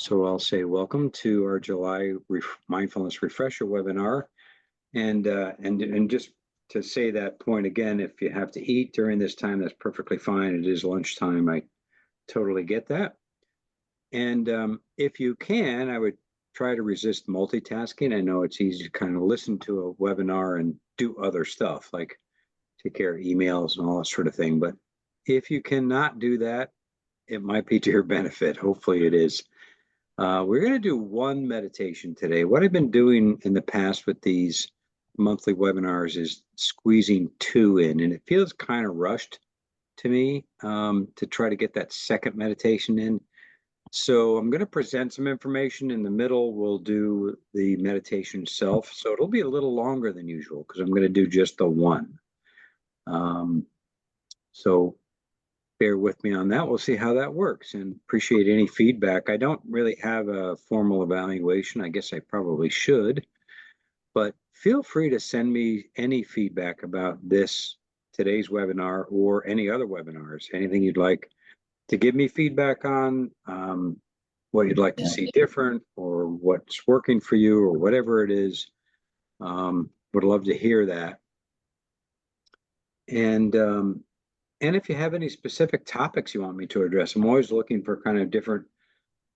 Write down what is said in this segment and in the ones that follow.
So I'll say welcome to our July mindfulness refresher webinar. And just to say that point again, if you have to eat during this time, that's perfectly fine. It is lunchtime. I totally get that. And if you can, I would try to resist multitasking. I know it's easy to kind of listen to a webinar and do other stuff like take care of emails and all that sort of thing. But if you cannot do that, it might be to your benefit. Hopefully it is. We're going to do one meditation today. What I've been doing in the past with these monthly webinars is squeezing two in, and it feels kind of rushed to me to try to get that second meditation in. So I'm going to present some information. In the middle, we'll do the meditation itself. So it'll be a little longer than usual because I'm going to do just the one. So bear with me on that. We'll see how that works and appreciate any feedback. I don't really have a formal evaluation. I guess I probably should, but feel free to send me any feedback about today's webinar or any other webinars, anything you'd like to give me feedback on, what you'd like to see different or what's working for you or whatever it is. Would love to hear that. And if you have any specific topics you want me to address, I'm always looking for kind of different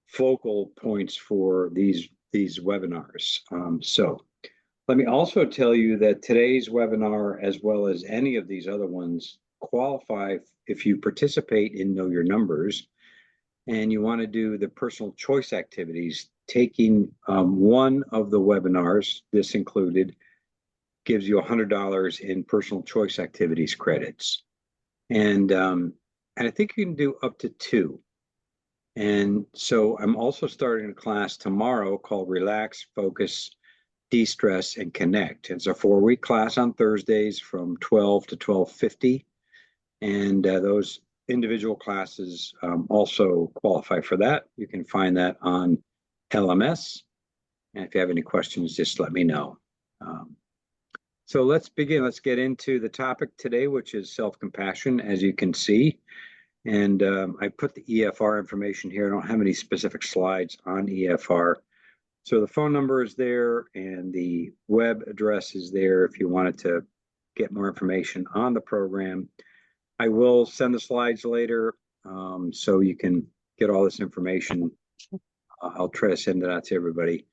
focal points for these webinars. So let me also tell you that today's webinar, as well as any of these other ones, qualify if you participate in Know Your Numbers and you want to do the personal choice activities. Taking one of the webinars, this included, gives you $100 in personal choice activities credits. And I think you can do up to two. And so I'm also starting a class tomorrow called Relax, Focus, De-Stress, and Connect. It's a 4-week class on Thursdays from 12 to 12:50. And those individual classes also qualify for that. You can find that on LMS. And if you have any questions, just let me know. So let's begin. Let's get into the topic today, which is self-compassion, as you can see. And I put the EFR information here. I don't have any specific slides on EFR. So the phone number is there and the web address is there if you wanted to get more information on the program. I will send the slides later so you can get all this information. I'll try to send it out to everybody.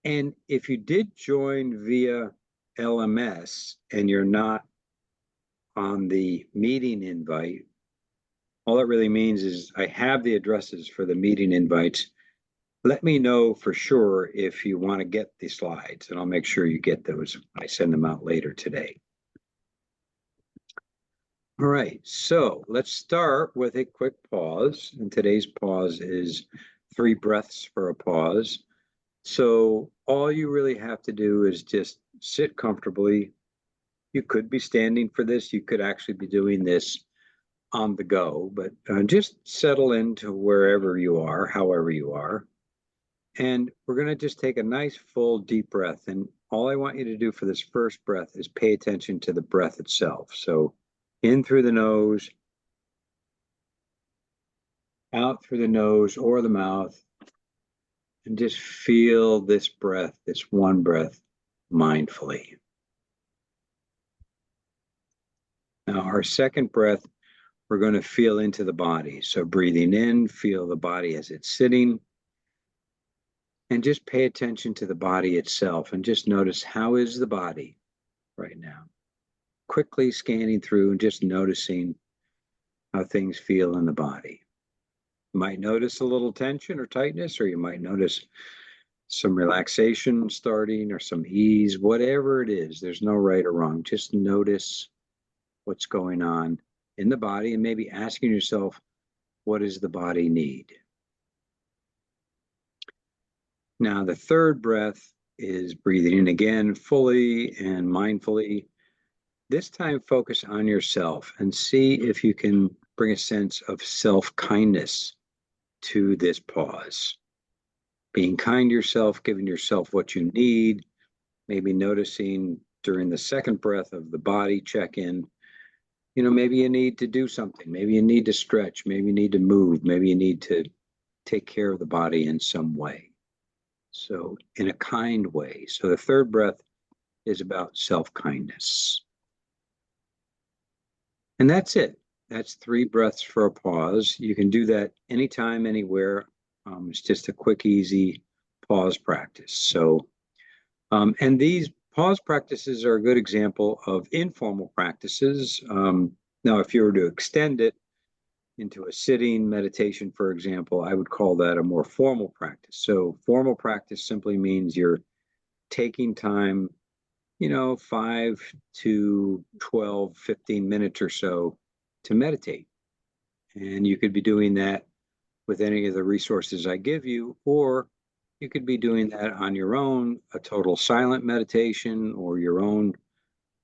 And if you did join via LMS and you're not on the meeting invite, all that really means is I have the addresses for the meeting invites. Let me know for sure if you want to get the slides, and I'll make sure you get those. I send them out later today. All right, so let's start with a quick pause. And today's pause is 3 breaths for a pause. So all you really have to do is just sit comfortably. You could be standing for this. You could actually be doing this on the go, but just settle into wherever you are, however you are. And we're going to just take a nice full deep breath. And all I want you to do for this first breath is pay attention to the breath itself. So in through the nose, out through the nose or the mouth, and just feel this breath, this one breath, mindfully. Now, our second breath, we're going to feel into the body. So breathing in, feel the body as it's sitting. And just pay attention to the body itself and just notice, how is the body right now? Quickly scanning through and just noticing how things feel in the body. You might notice a little tension or tightness, or you might notice some relaxation starting or some ease, whatever it is. There's no right or wrong. Just notice what's going on in the body and maybe asking yourself, what does the body need? Now, the third breath is breathing in again fully and mindfully. This time, focus on yourself and see if you can bring a sense of self-kindness to this pause. Being kind to yourself, giving yourself what you need, maybe noticing during the second breath of the body check-in, maybe you need to do something. Maybe you need to stretch. Maybe you need to move. Maybe you need to take care of the body in some way. So in a kind way. So the third breath is about self-kindness. And that's it. That's 3 breaths for a pause. You can do that anytime, anywhere. It's just a quick, easy pause practice. So, and these pause practices are a good example of informal practices. Now, if you were to extend it into a sitting meditation, for example, I would call that a more formal practice. So formal practice simply means you're taking time, 5 to 12, 15 minutes or so to meditate. And you could be doing that with any of the resources I give you, or you could be doing that on your own, a total silent meditation or your own,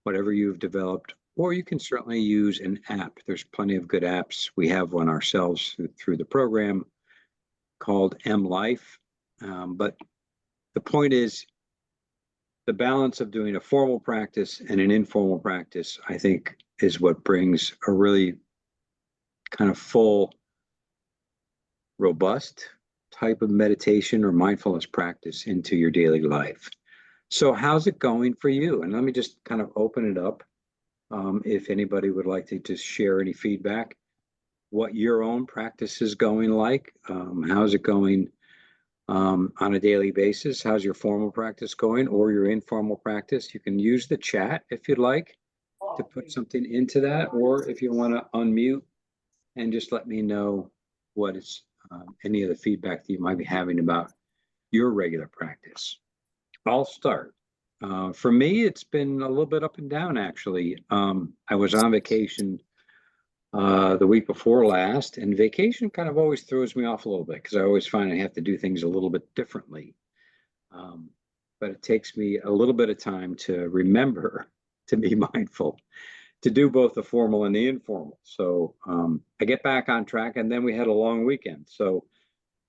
whatever you've developed, or you can certainly use an app. There's plenty of good apps. We have one ourselves through the program called M Life. But the point is, the balance of doing a formal practice and an informal practice, I think, is what brings a really kind of full, robust type of meditation or mindfulness practice into your daily life. So how's it going for you? And let me just kind of open it up. If anybody would like to just share any feedback, what your own practice is going like. How's it going on a daily basis? How's your formal practice going, or your informal practice? You can use the chat if you'd like to put something into that, or if you want to unmute and just let me know what is any of the feedback that you might be having about your regular practice. I'll start. For me, it's been a little bit up and down, actually. I was on vacation the week before last, and vacation kind of always throws me off a little bit because I always find I have to do things a little bit differently. But it takes me a little bit of time to remember to be mindful, to do both the formal and the informal. So I get back on track, and then we had a long weekend. So,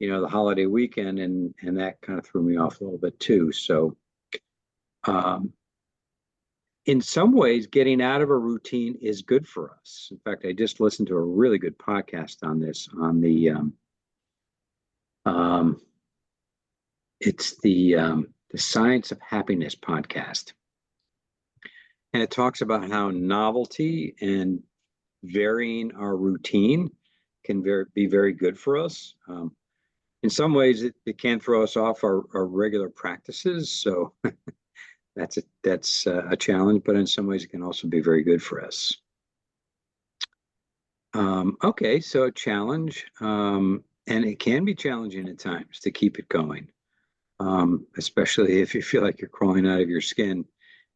the holiday weekend, and that kind of threw me off a little bit too. So in some ways, getting out of a routine is good for us. In fact, I just listened to a really good podcast on this, on the it's the Science of Happiness podcast. And it talks about how novelty and varying our routine can be very good for us. In some ways, it can throw us off our regular practices. So that's a challenge, but in some ways, it can also be very good for us. Okay, so a challenge, and it can be challenging at times to keep it going, especially if you feel like you're crawling out of your skin,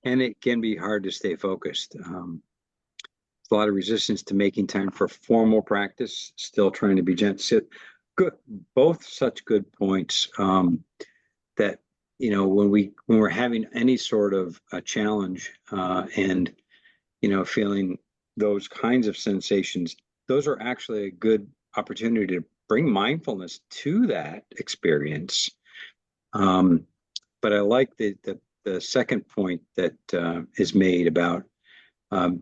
and it can be hard to stay focused. There's a lot of resistance to making time for formal practice, still trying to be gentle. So good, both such good points that, when we're having any sort of a challenge and, feeling those kinds of sensations, those are actually a good opportunity to bring mindfulness to that experience. But I like the second point that is made about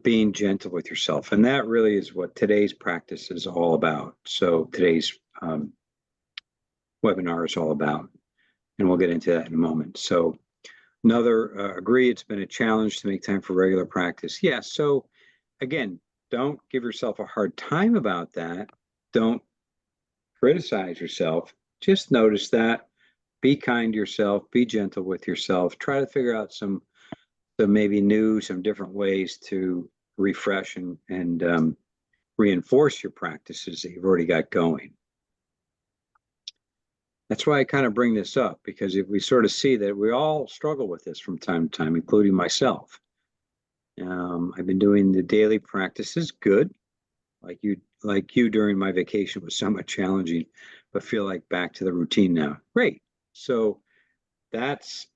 being gentle with yourself. And that really is what today's practice is all about. So today's webinar is all about, and we'll get into that in a moment. So agree, it's been a challenge to make time for regular practice. Yeah, so again, don't give yourself a hard time about that. Don't criticize yourself. Just notice that. Be kind to yourself. Be gentle with yourself. Try to figure out some maybe some different ways to refresh and reinforce your practices that you've already got going. That's why I kind of bring this up, because if we sort of see that we all struggle with this from time to time, including myself. I've been doing the daily practices, good, like you during my vacation was somewhat challenging, but feel like back to the routine now. Great. So that's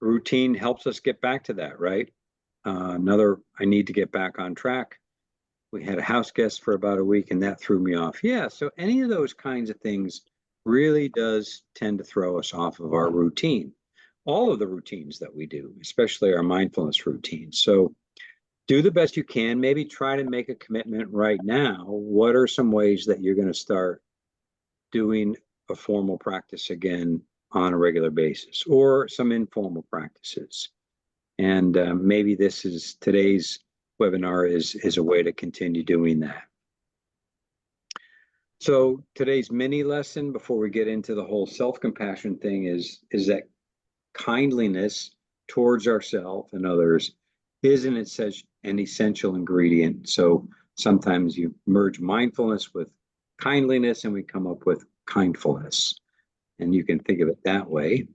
routine helps us get back to that, right? I need to get back on track. We had a house guest for about a week, and that threw me off. Yeah, so any of those kinds of things really does tend to throw us off of our routine. All of the routines that we do, especially our mindfulness routines. So do the best you can. Maybe try to make a commitment right now. What are some ways that you're going to start doing a formal practice again on a regular basis, or some informal practices. And maybe today's webinar is a way to continue doing that. So today's mini lesson, before we get into the whole self-compassion thing, is that kindliness towards ourselves and others isn't an essential ingredient. So sometimes you merge mindfulness with kindliness and we come up with kindfulness. And you can think of it that way.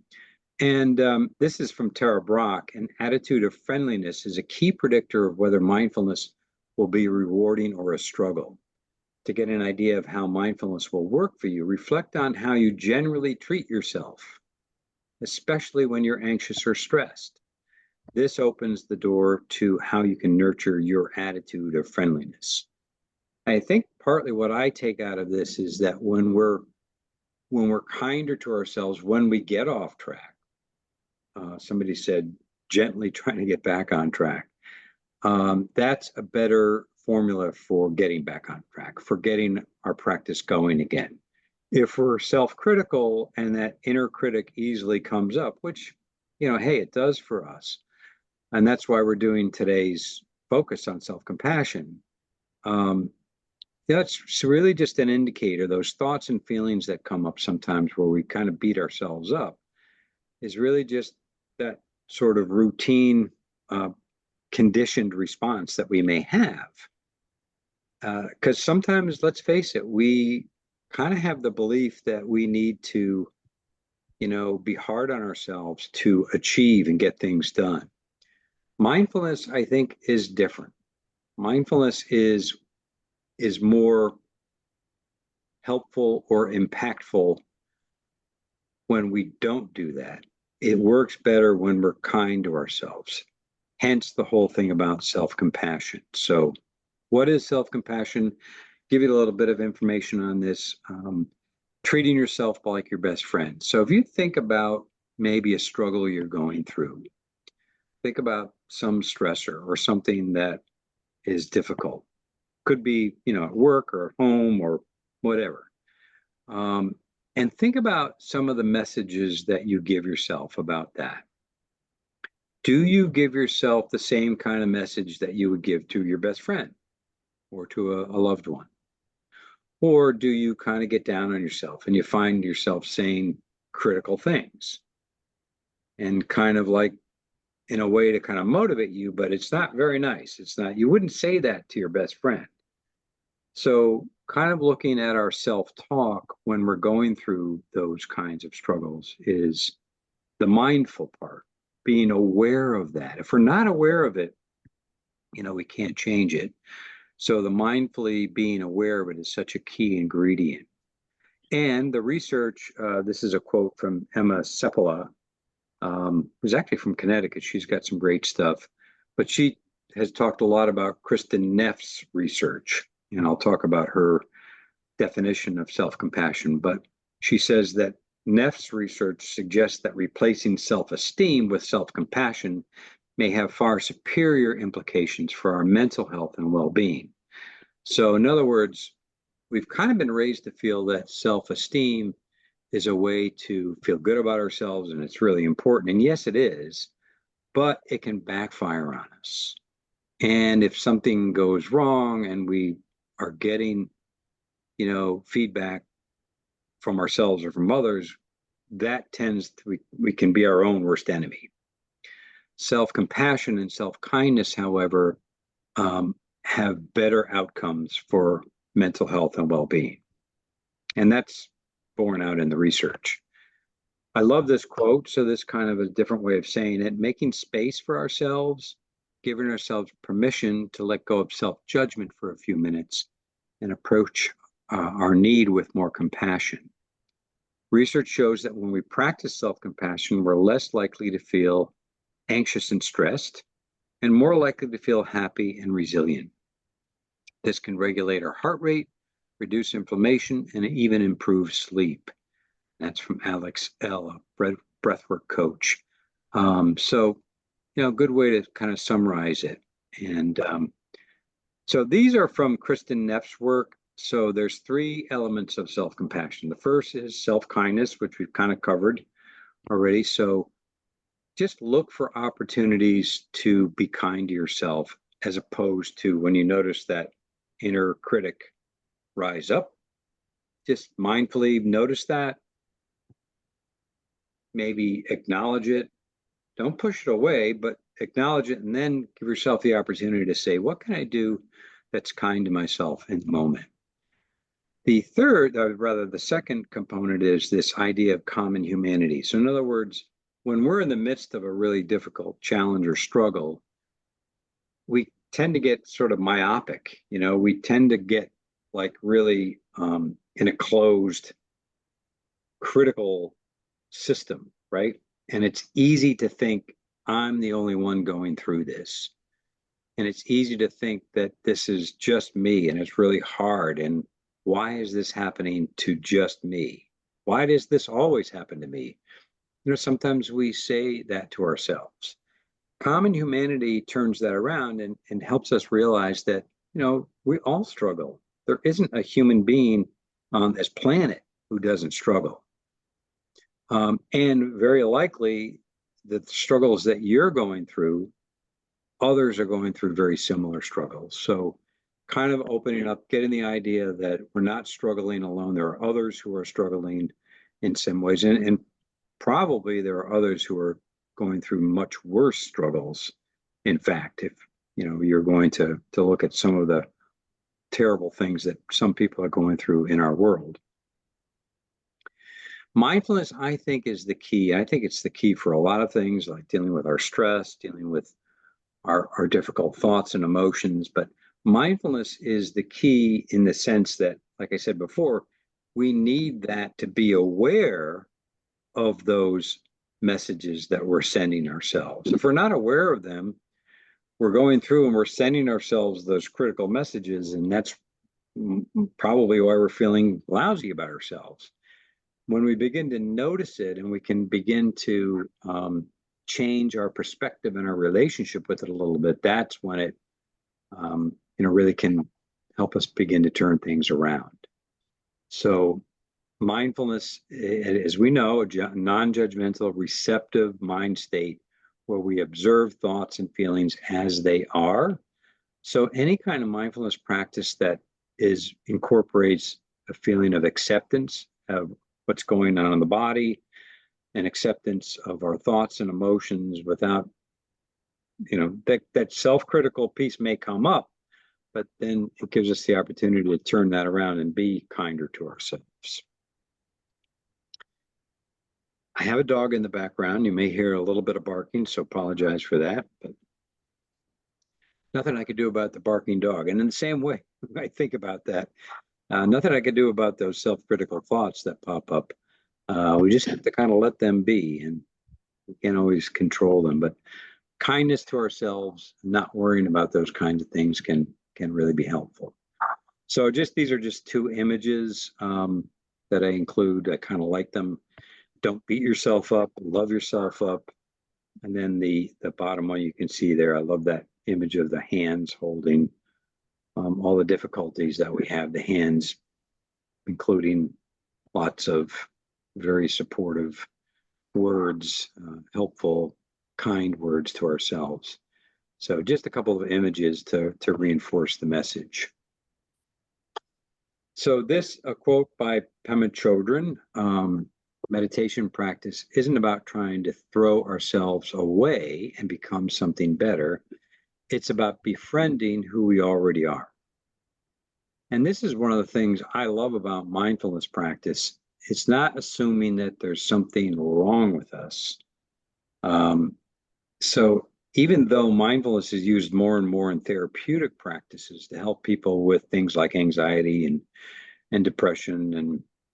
And this is from Tara Brach. An attitude of friendliness is a key predictor of whether mindfulness will be rewarding or a struggle. To get an idea of how mindfulness will work for you, reflect on how you generally treat yourself, especially when you're anxious or stressed. This opens the door to how you can nurture your attitude of friendliness. I think partly what I take out of this is that when we're kinder to ourselves, when we get off track, somebody said, gently trying to get back on track. That's a better formula for getting back on track, for getting our practice going again. If we're self-critical and that inner critic easily comes up, which, hey, it does for us. And that's why we're doing today's focus on self-compassion. That's really just an indicator. Those thoughts and feelings that come up sometimes where we kind of beat ourselves up is really just that sort of routine, conditioned response that we may have. Because sometimes, let's face it, we kind of have the belief that we need to, be hard on ourselves to achieve and get things done. Mindfulness, I think, is different. Mindfulness is more helpful or impactful when we don't do that. It works better when we're kind to ourselves. Hence the whole thing about self-compassion. So what is self-compassion? Give you a little bit of information on this. Treating yourself like your best friend. So if you think about maybe a struggle you're going through, think about some stressor or something that is difficult. Could be, at work or at home or whatever. And think about some of the messages that you give yourself about that. Do you give yourself the same kind of message that you would give to your best friend or to a loved one? Or do you kind of get down on yourself and you find yourself saying critical things and kind of like in a way to kind of motivate you, but it's not very nice. You wouldn't say that to your best friend. So kind of looking at our self-talk when we're going through those kinds of struggles is the mindful part, being aware of that. If we're not aware of it, we can't change it. So the mindfully being aware of it is such a key ingredient. And the research, this is a quote from Emma Seppala, who's actually from Connecticut. She's got some great stuff, but she has talked a lot about Kristen Neff's research, and I'll talk about her definition of self-compassion. But she says that Neff's research suggests that replacing self-esteem with self-compassion may have far superior implications for our mental health and well-being. So in other words, we've kind of been raised to feel that self-esteem is a way to feel good about ourselves, and it's really important. And yes, it is, but it can backfire on us. And if something goes wrong and we are getting, feedback from ourselves or from others, that we can be our own worst enemy. Self-compassion and self-kindness, however, have better outcomes for mental health and well-being. And that's borne out in the research. I love this quote. So this kind of a different way of saying it, making space for ourselves, giving ourselves permission to let go of self-judgment for a few minutes and approach our need with more compassion. Research shows that when we practice self-compassion, we're less likely to feel anxious and stressed, and more likely to feel happy and resilient. This can regulate our heart rate, reduce inflammation, and even improve sleep. That's from Alex L., a breathwork coach. So, good way to kind of summarize it. And so these are from Kristen Neff's work. So there's three elements of self-compassion. The first is self-kindness, which we've kind of covered already. So just look for opportunities to be kind to yourself, as opposed to when you notice that inner critic rise up, just mindfully notice that, maybe acknowledge it. Don't push it away, but acknowledge it, and then give yourself the opportunity to say, what can I do that's kind to myself in the moment? The third, or rather the second component, is this idea of common humanity. So in other words, when we're in the midst of a really difficult challenge or struggle, we tend to get sort of myopic. We tend to get like really in a closed, critical system, right? And it's easy to think I'm the only one going through this. And it's easy to think that this is just me and it's really hard. And why is this happening to just me? Why does this always happen to me? Sometimes we say that to ourselves. Common humanity turns that around and helps us realize that, we all struggle. There isn't a human being on this planet who doesn't struggle. And very likely the struggles that you're going through, others are going through very similar struggles. So kind of opening up, getting the idea that we're not struggling alone. There are others who are struggling in some ways. And probably there are others who are going through much worse struggles. In fact, if you're going to look at some of the terrible things that some people are going through in our world. Mindfulness, I think, is the key. I think it's the key for a lot of things, like dealing with our stress, dealing with our difficult thoughts and emotions. But mindfulness is the key in the sense that, like I said before, we need that to be aware of those messages that we're sending ourselves. If we're not aware of them, we're going through and we're sending ourselves those critical messages, and that's probably why we're feeling lousy about ourselves. When we begin to notice it and we can begin to change our perspective and our relationship with it a little bit, that's when it really can help us begin to turn things around. So mindfulness, as we know, a non-judgmental, receptive mind state where we observe thoughts and feelings as they are. So any kind of mindfulness practice that incorporates a feeling of acceptance of what's going on in the body and acceptance of our thoughts and emotions without, that self-critical piece may come up, but then it gives us the opportunity to turn that around and be kinder to ourselves. I have a dog in the background. You may hear a little bit of barking, so apologize for that, but nothing I could do about the barking dog. And in the same way, I think about that. Nothing I could do about those self-critical thoughts that pop up. We just have to kind of let them be, and we can't always control them. But kindness to ourselves, not worrying about those kinds of things can really be helpful. So these are just two images that I include. I kind of like them. Don't beat yourself up, love yourself up. And then the bottom one you can see there, I love that image of the hands holding all the difficulties that we have, the hands, including lots of very supportive words, helpful, kind words to ourselves. So just a couple of images to reinforce the message. So this, a quote by Pema Chodron, meditation practice isn't about trying to throw ourselves away and become something better. It's about befriending who we already are. And this is one of the things I love about mindfulness practice. It's not assuming that there's something wrong with us. So even though mindfulness is used more and more in therapeutic practices to help people with things like anxiety and depression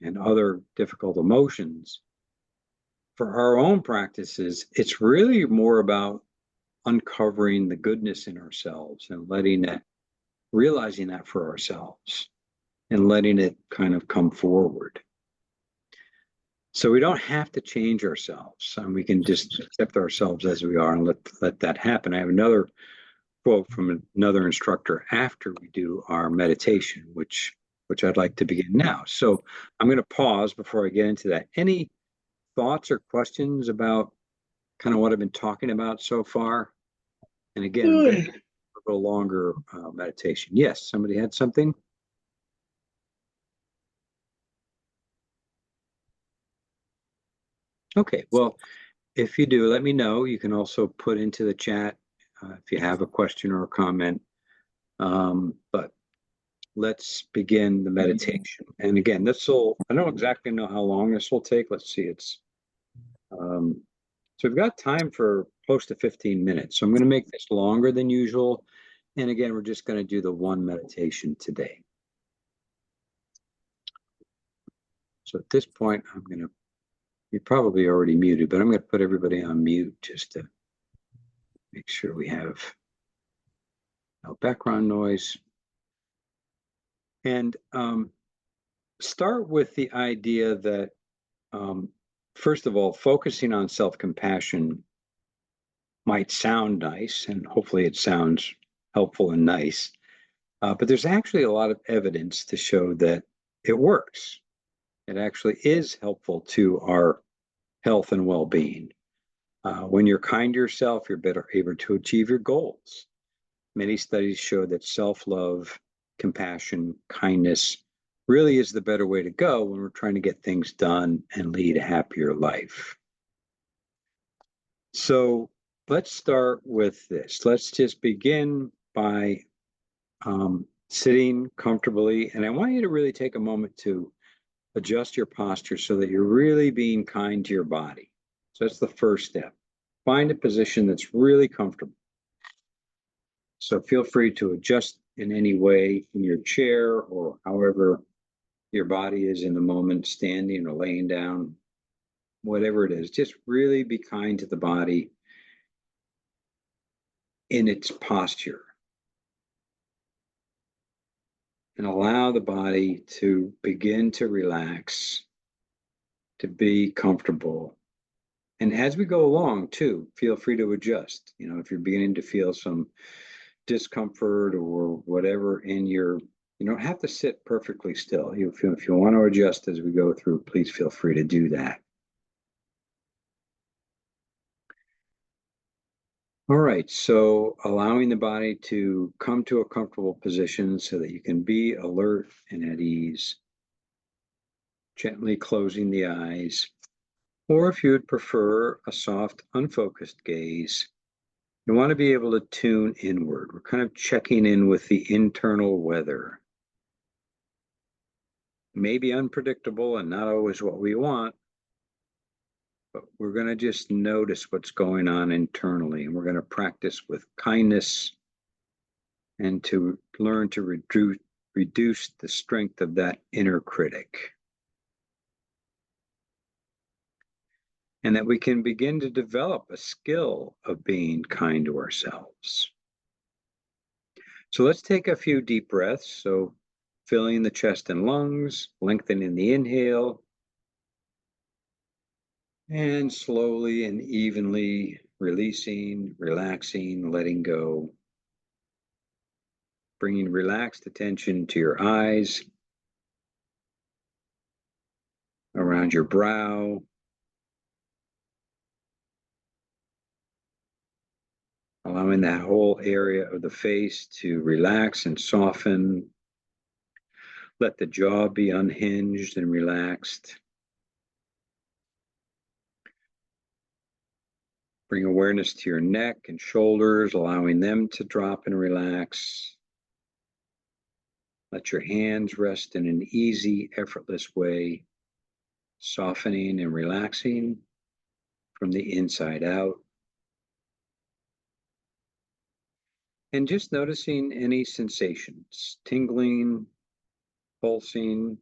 and other difficult emotions, for our own practices, it's really more about uncovering the goodness in ourselves and realizing that for ourselves and letting it kind of come forward. So we don't have to change ourselves, and we can just accept ourselves as we are and let that happen. I have another quote from another instructor after we do our meditation, which which I'd like to begin now. So I'm going to pause before I get into that. Any thoughts or questions about kind of what I've been talking about so far? And again, I'm going to do a little longer meditation. Yes, somebody had something? Okay, well, if you do, let me know. You can also put into the chat if you have a question or a comment. But let's begin the meditation. And again, I don't exactly know how long this will take. Let's see, so we've got time for close to 15 minutes. So I'm going to make this longer than usual. And again, we're just going to do the one meditation today. So at this point, you're probably already muted, but I'm going to put everybody on mute just to make sure we have no background noise. And start with the idea that, first of all, focusing on self-compassion might sound nice, and hopefully it sounds helpful and nice, but there's actually a lot of evidence to show that it works. It actually is helpful to our health and well-being. When you're kind to yourself, you're better able to achieve your goals. Many studies show that self-love, compassion, kindness really is the better way to go when we're trying to get things done and lead a happier life. So let's start with this. Let's just begin by sitting comfortably. And I want you to really take a moment to adjust your posture so that you're really being kind to your body. So that's the first step. Find a position that's really comfortable. So feel free to adjust in any way in your chair or however your body is in the moment, standing or laying down, whatever it is. Just really be kind to the body in its posture. And allow the body to begin to relax, to be comfortable. And as we go along, too, feel free to adjust. If you're beginning to feel some discomfort or whatever you don't have to sit perfectly still. If you want to adjust as we go through, please feel free to do that. All right, so allowing the body to come to a comfortable position so that you can be alert and at ease. Gently closing the eyes, or if you would prefer a soft, unfocused gaze, you want to be able to tune inward. We're kind of checking in with the internal weather. Maybe unpredictable and not always what we want, but we're going to just notice what's going on internally, and we're going to practice with kindness and to learn to reduce the strength of that inner critic. And that we can begin to develop a skill of being kind to ourselves. So let's take a few deep breaths. So filling the chest and lungs, lengthening the inhale, and slowly and evenly releasing, relaxing, letting go. Bringing relaxed attention to your eyes, around your brow, allowing that whole area of the face to relax and soften. Let the jaw be unhinged and relaxed. Bring awareness to your neck and shoulders, allowing them to drop and relax. Let your hands rest in an easy, effortless way, softening and relaxing from the inside out. And just noticing any sensations, tingling, pulsing,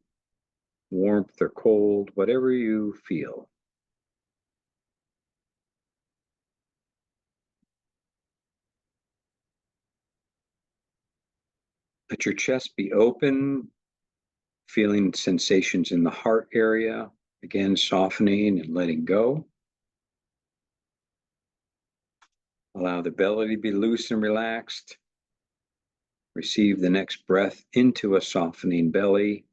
warmth or cold, whatever you feel. Let your chest be open, feeling sensations in the heart area, again, softening and letting go. Allow the belly to be loose and relaxed. Receive the next breath into a softening belly.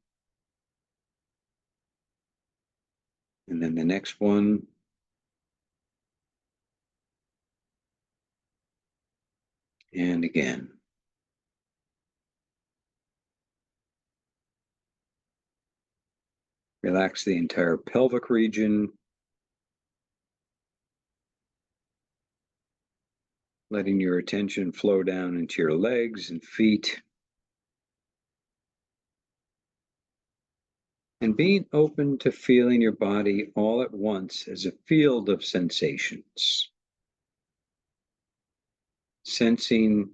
And then the next one. And again. Relax the entire pelvic region. Letting your attention flow down into your legs and feet. And being open to feeling your body all at once as a field of sensations. Sensing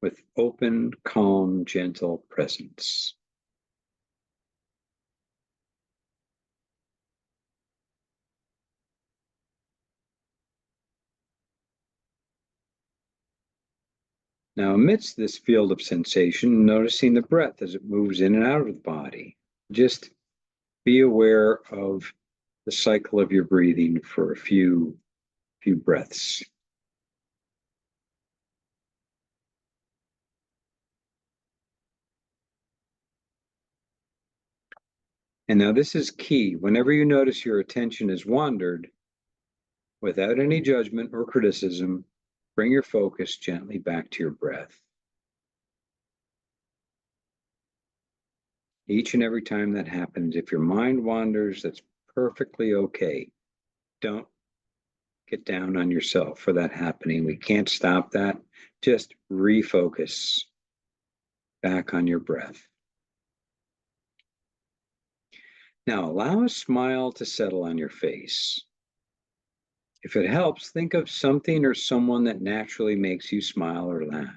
with open, calm, gentle presence. Now, amidst this field of sensation, noticing the breath as it moves in and out of the body. Just be aware of the cycle of your breathing for a few breaths. And now this is key. Whenever you notice your attention has wandered, without any judgment or criticism, bring your focus gently back to your breath. Each and every time that happens, if your mind wanders, that's perfectly okay. Don't get down on yourself for that happening. We can't stop that. Just refocus back on your breath. Now, allow a smile to settle on your face. If it helps, think of something or someone that naturally makes you smile or laugh.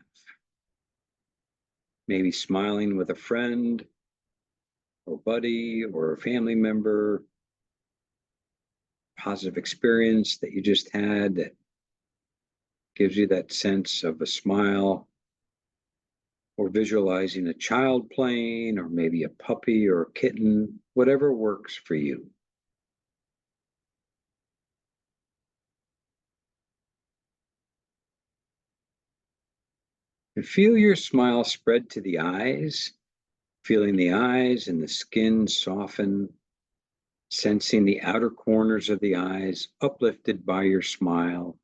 Maybe smiling with a friend or buddy or a family member, positive experience that you just had that gives you that sense of a smile, or visualizing a child playing, or maybe a puppy or a kitten, whatever works for you. And feel your smile spread to the eyes, feeling the eyes and the skin soften, sensing the outer corners of the eyes uplifted by your smile.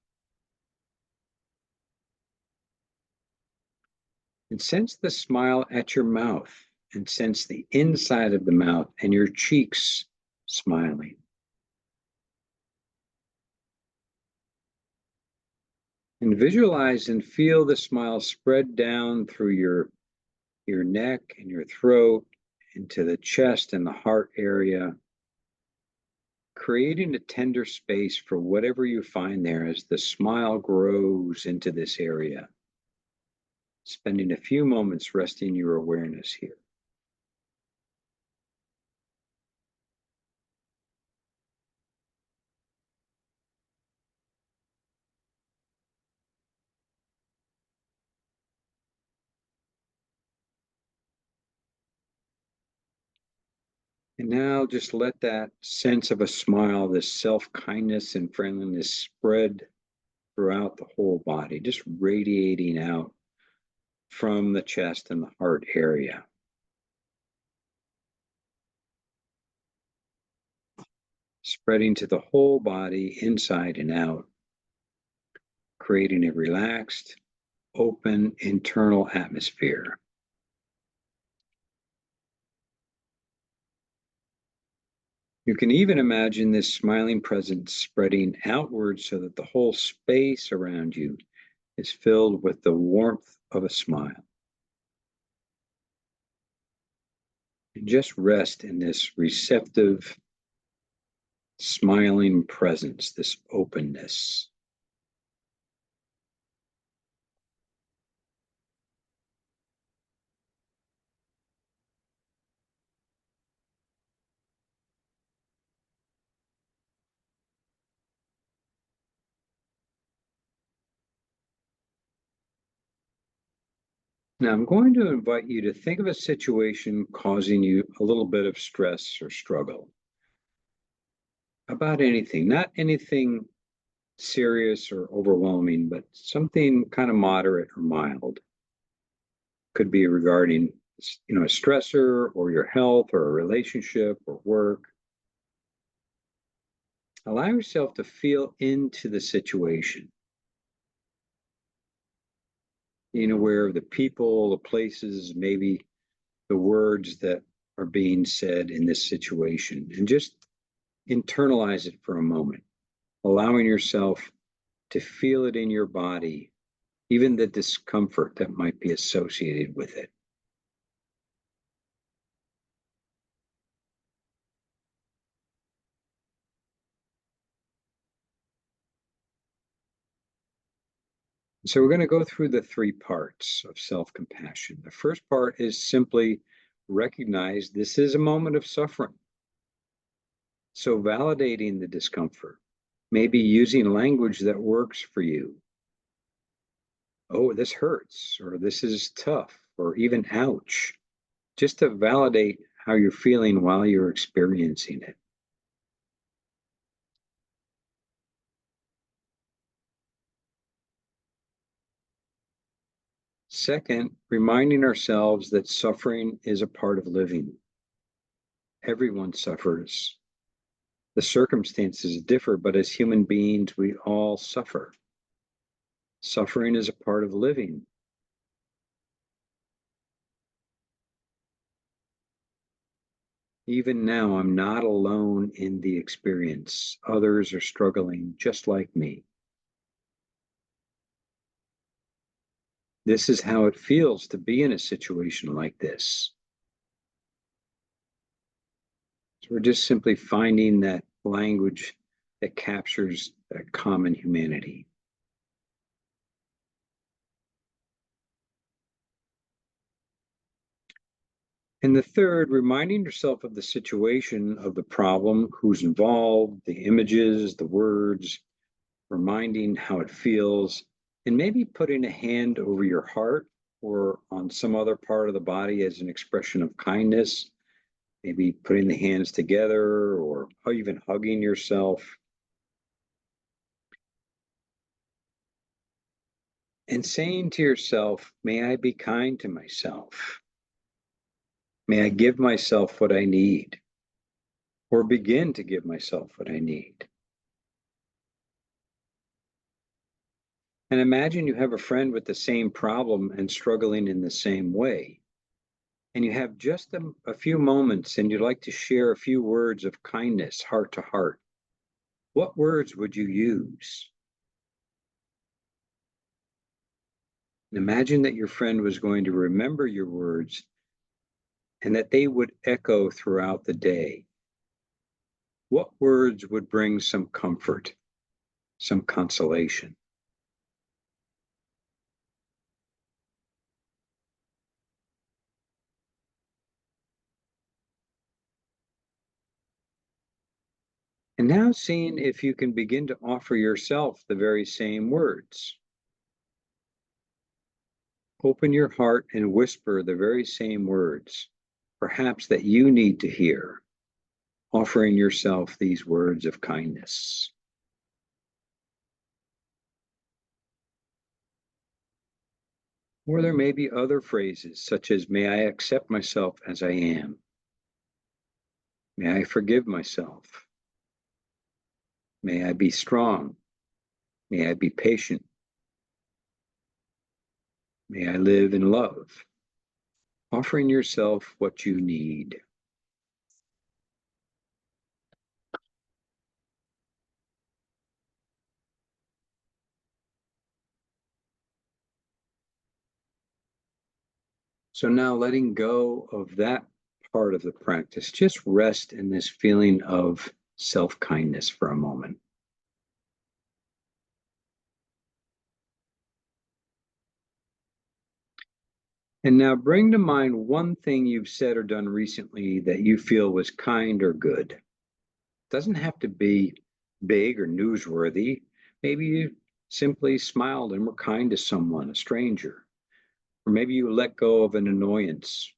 And sense the smile at your mouth, and sense the inside of the mouth and your cheeks smiling. And visualize and feel the smile spread down through your neck and your throat, into the chest and the heart area, creating a tender space for whatever you find there as the smile grows into this area. Spending a few moments resting your awareness here. And now just let that sense of a smile, this self-kindness and friendliness spread throughout the whole body, just radiating out from the chest and the heart area. Spreading to the whole body, inside and out, creating a relaxed, open internal atmosphere. You can even imagine this smiling presence spreading outwards so that the whole space around you is filled with the warmth of a smile. And just rest in this receptive, smiling presence, this openness. Now, I'm going to invite you to think of a situation causing you a little bit of stress or struggle about anything, not anything serious or overwhelming, but something kind of moderate or mild. Could be regarding, a stressor or your health or a relationship or work. Allow yourself to feel into the situation, being aware of the people, the places, maybe the words that are being said in this situation, and just internalize it for a moment, allowing yourself to feel it in your body, even the discomfort that might be associated with it. So we're going to go through the three parts of self-compassion. The first part is simply recognize this is a moment of suffering. So validating the discomfort, maybe using language that works for you. Oh, this hurts, or this is tough, or even ouch, just to validate how you're feeling while you're experiencing it. Second, reminding ourselves that suffering is a part of living. Everyone suffers. The circumstances differ, but as human beings, we all suffer. Suffering is a part of living. Even now, I'm not alone in the experience. Others are struggling just like me. This is how it feels to be in a situation like this. So we're just simply finding that language that captures that common humanity. And the third, reminding yourself of the situation, of the problem, who's involved, the images, the words, reminding how it feels, and maybe putting a hand over your heart or on some other part of the body as an expression of kindness, maybe putting the hands together or even hugging yourself. And saying to yourself, may I be kind to myself? May I give myself what I need, or begin to give myself what I need? And imagine you have a friend with the same problem and struggling in the same way. And you have just a few moments and you'd like to share a few words of kindness, heart to heart. What words would you use? And imagine that your friend was going to remember your words and that they would echo throughout the day. What words would bring some comfort, some consolation? And now seeing if you can begin to offer yourself the very same words. Open your heart and whisper the very same words, perhaps that you need to hear, offering yourself these words of kindness. Or there may be other phrases such as, may I accept myself as I am? May I forgive myself? May I be strong? May I be patient? May I live in love? Offering yourself what you need. So now letting go of that part of the practice, just rest in this feeling of self-kindness for a moment. And now bring to mind one thing you've said or done recently that you feel was kind or good. It doesn't have to be big or newsworthy. Maybe you simply smiled and were kind to someone, a stranger. Or maybe you let go of an annoyance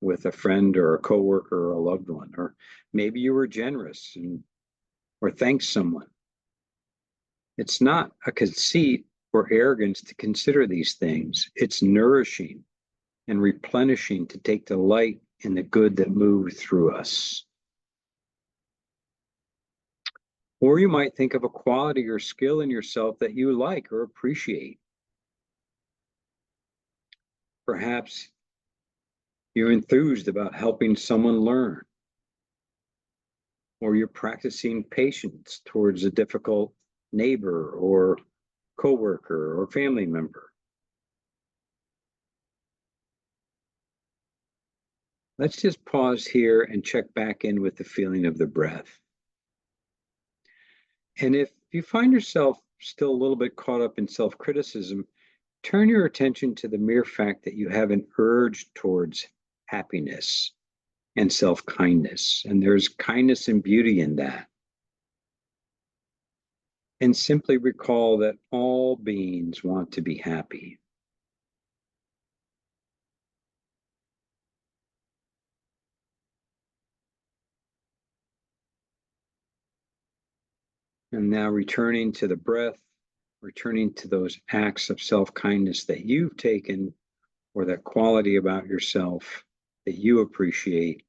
with a friend or a coworker or a loved one. Or maybe you were generous or thanked someone. It's not a conceit or arrogance to consider these things. It's nourishing. and replenishing to take delight in the good that moves through us. Or you might think of a quality or skill in yourself that you like or appreciate. Perhaps you're enthused about helping someone learn, or you're practicing patience towards a difficult neighbor or coworker or family member. Let's just pause here and check back in with the feeling of the breath. And if you find yourself still a little bit caught up in self-criticism, turn your attention to the mere fact that you have an urge towards happiness and self-kindness. And there's kindness and beauty in that. And simply recall that all beings want to be happy. And now returning to the breath, returning to those acts of self-kindness that you've taken, or that quality about yourself that you appreciate.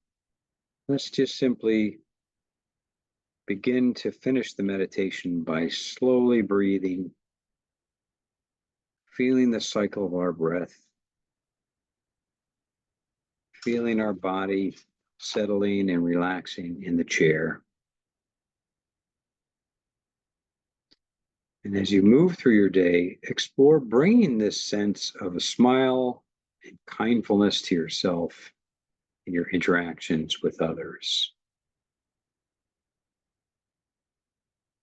Let's just simply begin to finish the meditation by slowly breathing, feeling the cycle of our breath, feeling our body settling and relaxing in the chair. And as you move through your day, explore bringing this sense of a smile and kindfulness to yourself in your interactions with others.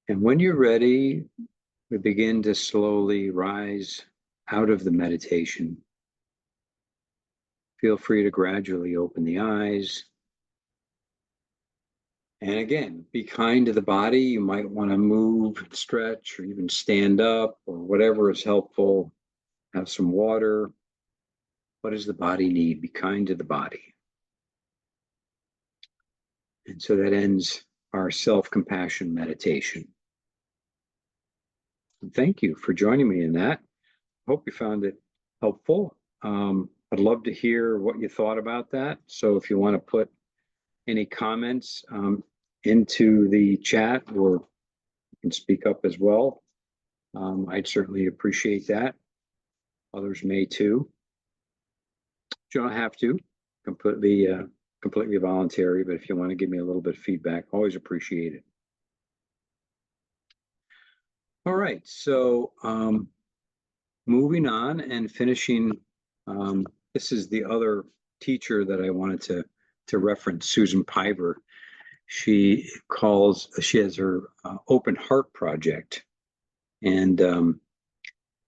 And when you're ready, we begin to slowly rise out of the meditation. Feel free to gradually open the eyes. And again, be kind to the body. You might want to move, stretch, or even stand up, or whatever is helpful. Have some water. What does the body need? Be kind to the body. And so that ends our self-compassion meditation. And thank you for joining me in that. Hope you found it helpful. I'd love to hear what you thought about that. So if you want to put any comments into the chat, or you can speak up as well, I'd certainly appreciate that. Others may too. You don't have to, completely voluntary, but if you want to give me a little bit of feedback, always appreciate it. All right, so moving on and finishing, this is the other teacher that I wanted to reference, Susan Piver. She has her Open Heart Project. And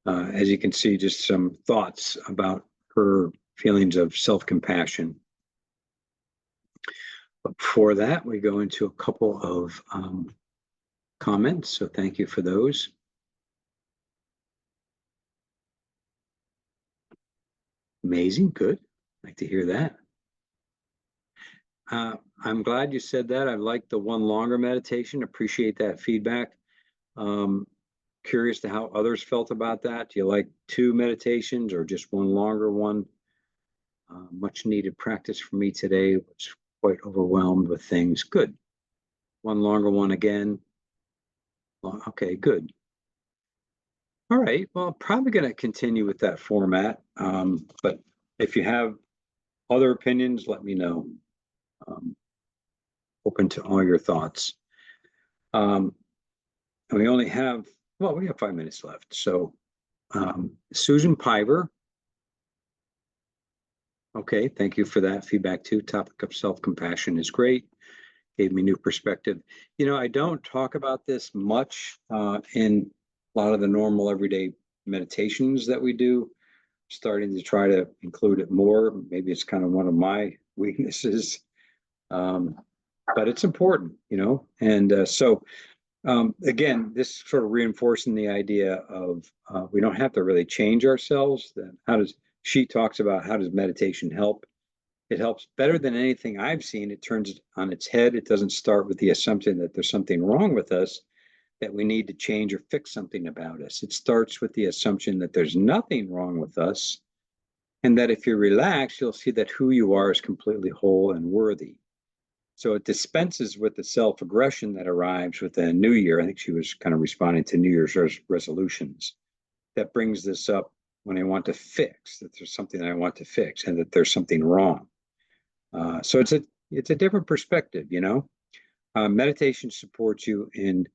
as you can see, just some thoughts about her feelings of self-compassion. But before that, we go into a couple of comments. So thank you for those. Amazing, good. Like to hear that. I'm glad you said that. I like the one longer meditation. Appreciate that feedback. Curious to how others felt about that. Do you like 2 meditations or just one longer one? Much needed practice for me today. Was quite overwhelmed with things. Good. One longer one again. Okay, good. All right. Well, I'm probably going to continue with that format. But if you have other opinions, let me know. Open to all your thoughts. And we only have, well, we have 5 minutes left. So Susan Piver. Okay, thank you for that feedback too. Topic of self-compassion is great. Gave me new perspective. You know, I don't talk about this much in a lot of the normal everyday meditations that we do. Starting to try to include it more. Maybe it's kind of one of my weaknesses, but it's important, you know. And so again, this sort of reinforcing the idea of we don't have to really change ourselves. Then she talks about how does meditation help? It helps better than anything I've seen. It turns it on its head. It doesn't start with the assumption that there's something wrong with us, that we need to change or fix something about us. It starts with the assumption that there's nothing wrong with us And that if you relax, you'll see that who you are is completely whole and worthy. So it dispenses with the self-aggression that arrives with the new year. I think she was kind of responding to New Year's resolutions. That brings this up when I want to fix, that there's something that I want to fix and that there's something wrong. So it's a different perspective, you know. Meditation supports you in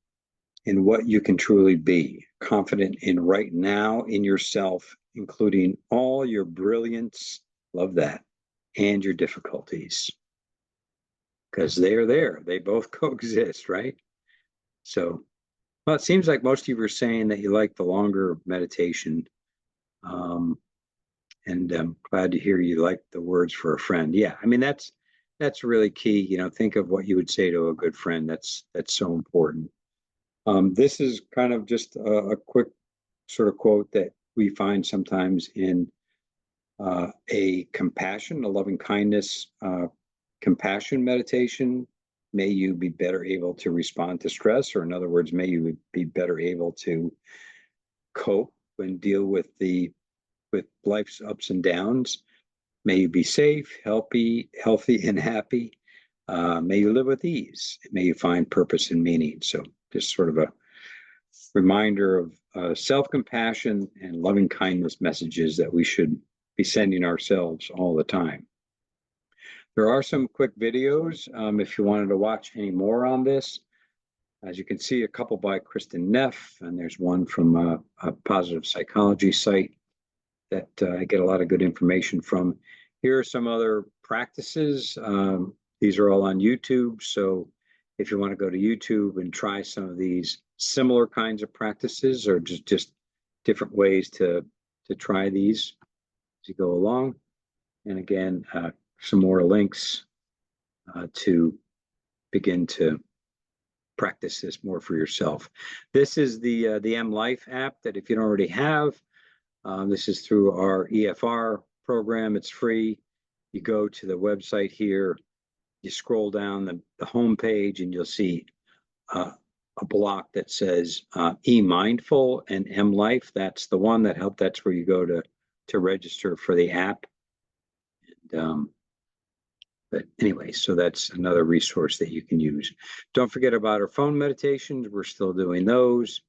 what you can truly be, confident in right now in yourself, including all your brilliance, love that, and your difficulties, because they're there. They both coexist, right? So, well, it seems like most of you are saying that you like the longer meditation. Um, and I'm glad to hear you like the words for a friend. Yeah, I mean that's really key. You know, think of what you would say to a good friend. That's so important. This is kind of just a quick sort of quote that we find sometimes in a compassion, a loving kindness, compassion meditation. May you be better able to respond to stress, or in other words, may you be better able to cope and deal with life's ups and downs. May you be safe, healthy, and happy. May you live with ease. May you find purpose and meaning. So, just sort of a reminder of self-compassion and loving kindness messages that we should be sending ourselves all the time. There are some quick videos if you wanted to watch any more on this. As you can see, a couple by Kristen Neff, and there's one from a positive psychology site that I get a lot of good information from. Here are some other practices. These are all on YouTube. So if you want to go to YouTube and try some of these similar kinds of practices, or just different ways to try these as you go along. And again, some more links to begin to practice this more for yourself. This is the M Life app that if you don't already have, this is through our EFR program. It's free. You go to the website here, you scroll down the home page, and you'll see a block that says E-Mindful and M Life. That's the one that helped. That's where you go to register for the app. And, but anyway, so that's another resource that you can use. Don't forget about our phone meditations. We're still doing those.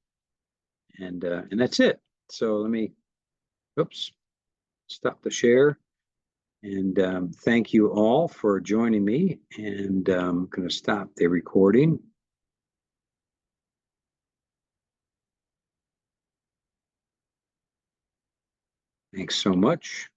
And that's it. So let me, oops, stop the share. And thank you all for joining me. And I'm going to stop the recording. Thanks so much.